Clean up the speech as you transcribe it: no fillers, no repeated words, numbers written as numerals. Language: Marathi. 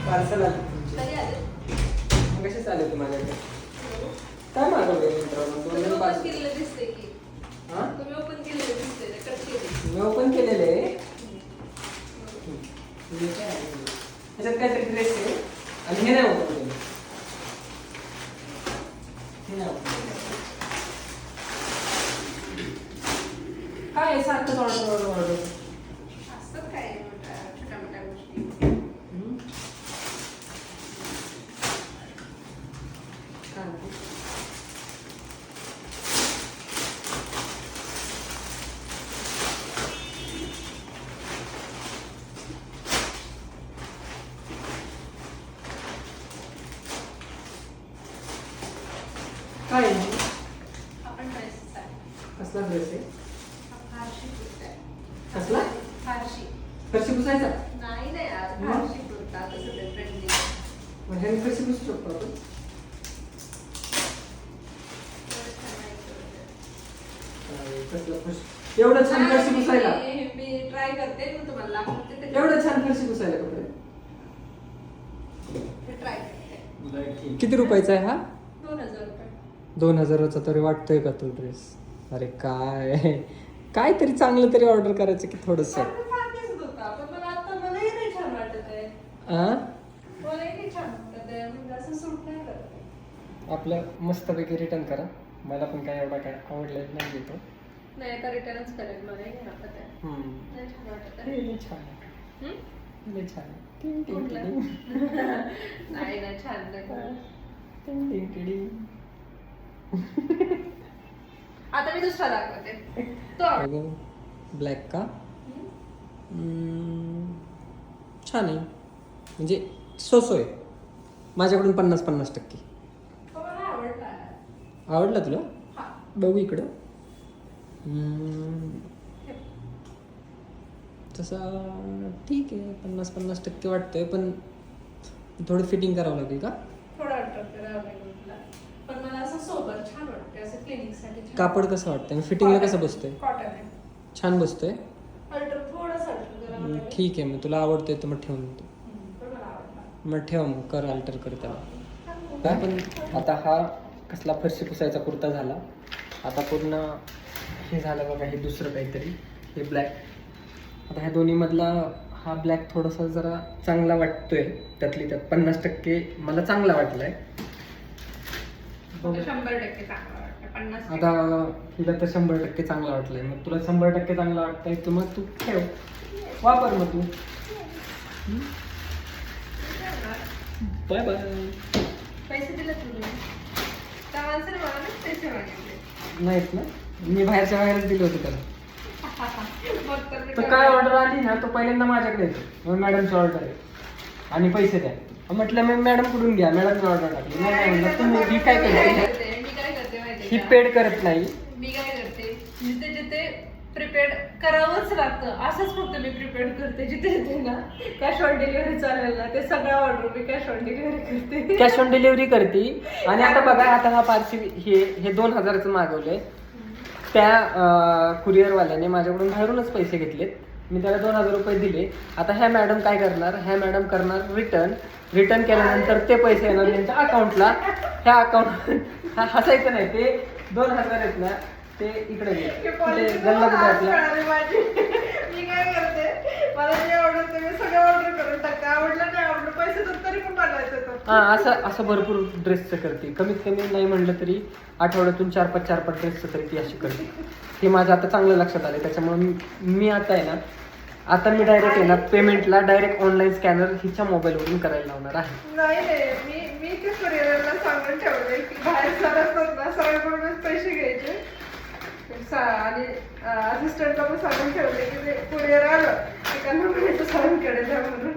पार्सल आले तुमचे. कधी आले? मग कसे चालेल तुम्हाला काय मागवले मित्रांनो? तुम्ही ओपन केलेलं दिसतंय की. हा तुम्ही ओपन केलेलं दिसतंय ना, कट केले. मी ओपन केलेले आहे. त्याच्यात काहीतरी ड्रेस आहे आणि हे नाही ओपन केलं. हे नाही open केलं. काय आहे सारखंच ऑर्डर असं काय छोट्या मोठ्या गोष्टी. काय आहे? आपण ड्रेस आहे. कसला ड्रेस आहे? फारशी कुर्ता आहे. कसला? फारशी. फरशी पुसायचा? नाही नाही यार, मग? फारशी कुर्ता तसं ते ट्रेंडिंग. मग हे फरशी पुसू शकतो आपण? कसला फरशी? एवढं छान फरशी पुसायला? मी ट्राय करते मग तुम्हाला दाखवते. एवढं छान फरशी पुसायला कपडे? ट्राय करते. किती रुपयाचा आहे हा? 2000 रुपये. 2000चा तरी वाटतोय का तो ड्रेस? अरे काय तरी चांगलं तरी ऑर्डर करायचं की थोडस. सारखं फार दिसत होता, पण मला आता मलाही नाही छान वाटत आहे. मलाही नाही छान वाटत आहे, म्हणजे असं सूट नाही करत आहे. आपलं मस्तपैकी रिटर्न करा. मला पण काय एवढा काय आवडलेला नाही येतो. नाही आता रिटर्नच करेल, मलाही नाही वाटत आहे. नाही छान वाटत आहे. लय छान आहे. हम्म? लय छान आहे. टिंग टिंग कुठलं? टिंग. नाही ना छान नाही. टिंग टिंग टिंग. आता मी दुसरा दाखवते. तो आवड- ब्लॅक का? छान आहे. म्हणजे सोय माझ्याकडून 50-50%. तो मला आवडला. आवडला तुला? हा. बघू इकडं. तसा ठीक आहे, 50-50% वाटतंय, पण थोडं फिटिंग करावं लागेल का? थोडा अल्टर करावं लागेल तुला. पण मला असं सोबर छान वाटते, असं क्लिनिकसाठी छान. कापड कसं वाटतंय? फिटिंगला कसं बसतंय? कॉटन आहे. छान बसतंय. अल्टर थोडंसं अल्टर करावं लागेल. ठीक आहे, मग तुला आवडतंय तर मग ठेवून देतो. पण मला आवडला. मग ठेव, मग कर अल्टर कर त्याला. पण आता हा कसला फरशी पुसायचा कुर्ता झाला. आता पूर्ण हे झालं बघा, हे दुसरं काहीतरी, हे ब्लॅक. आता ह्या दोन्ही मधला हा ब्लॅक थोडासा जरा चांगला वाटतोय. त्यातली त्यात 50% मला चांगला वाटलाय. मला 100% चांगला वाटतं. 50% आता हिला तर 100% चांगला वाटलाय. मग तुला 100% चांगला वाटतंय तर मग तू ठेव, वापर मग तू. Bye bye. पैसे दिले तुम्ही? त्या माणसाने मला ना पैसे मागितले. नाहीत ना, मी बाहेरच्या बाहेरच दिले होते त्याला. मग तर मी तर काय ऑर्डर आली ना, तो पहिल्यांदा माझ्याकडे येतो. मग मॅडमची ऑर्डर आहे आणि पैसे द्या. म्हटलं मी मॅडम कुठून घ्या, मॅडमची ऑर्डर टाकली. नाही म्हणलं तुम्ही. ही काय करते? मी काय करते माहिती ही का? पेड करत नाही. मी काय करते, जिथे जिथे प्रिपेड करावंच लागतं असंच फक्त मी प्रिपेड करते. जिथे जिथे ना कॅश ऑन डिलिव्हरी चालेल ना, ते सगळं order me cash on delivery करते. कॅश ऑन डिलिव्हरी करते. आणि आता बघा, आता हा पार्सल हे 2000चं मागवलंय. त्या कुरिअरवाल्याने माझ्याकडून बाहेरूनच पैसे घेतलेत. मी त्याला 2000 रुपये दिले. आता ह्या मॅडम काय करणार, ह्या मॅडम करणार रिटर्न केल्यानंतर ते पैसे येणार त्यांच्या अकाउंटला. ह्या अकाउंट हसायचं नाही, ते 2000 आहेत ना, ते इकडे गल्ला कुठे आपला. मी काय करते, मला जे आवडतं मी सगळं ऑर्डर करून टाकते. आवडलं नाही आवडलं, पैसे तर तरी पण मागायचं. हा, असं भरपूर ड्रेसचं करते. कमीत कमी नाही म्हणलं तरी आठवड्यातून 4-5 ड्रेसचं तरी ती अशी करते. हे माझं आता चांगलं लक्षात आलं. त्याच्यामुळे मी आता आहे ना, आता मी डायरेक्ट आहे ना, पेमेंटला डायरेक्ट ऑनलाईन स्कॅनर हिच्या मोबाईलवरून करायला लावणार आहे. नाही मी ते कुरिअरला सांगून ठेवले की बाहेर सरसतात ना, सगळ्यांकडूनच पैसे घ्यायचे. आणि असिस्टंटला पण सांगून ठेवले की ते कुरिअर आलं एका नंबरचं सरांकडे द्या म्हणून.